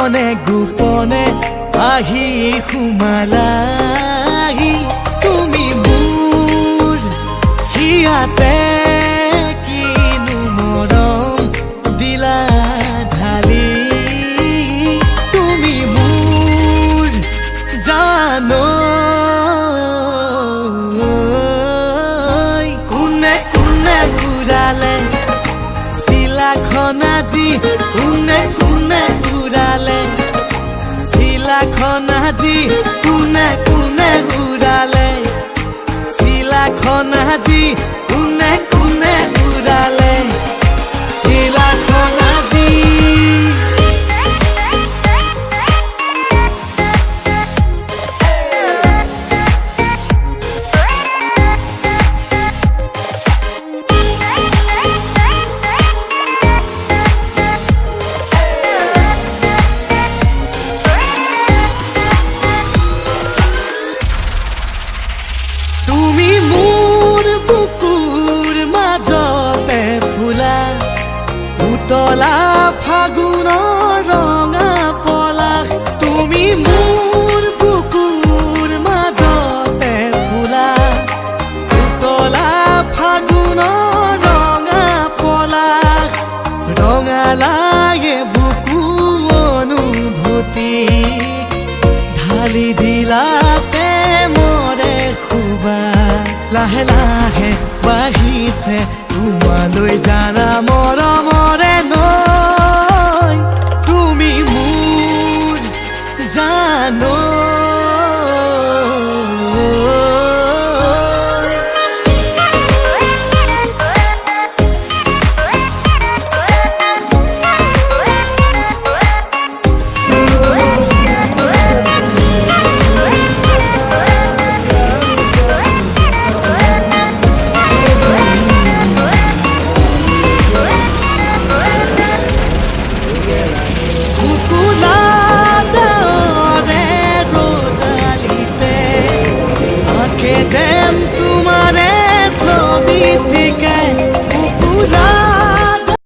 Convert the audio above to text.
গোপনে গোপনে আহি সোমালাহি তুমি মোৰ হিয়াতে কিনো মৰম দিলা ঢালি তুমি মোৰ জানো কোনে কোনে ঘূৰালে চিলাখন আজি কোনে কোনে ঘূৰালে চিলাখন আজি কোনে কোনে ঘূৰালে চিলাখন আজি কোনে কোনে ঘূৰালে চিলাখন আজি তুমি মোৰ বুকুৰ মাজতে ফুলা উতলা ফাগুনৰ ৰঙা পলাশ তুমি মোৰ বুকুৰ মাজতে ফুলা উতলা ফাগুনৰ ৰঙা পলাশ ৰঙালায়ে বুকু অনুভূতি ঢালি দিলা প্ৰেমৰে লাহে লাহে বাঢ়িছে তোমালৈ জানা মৰম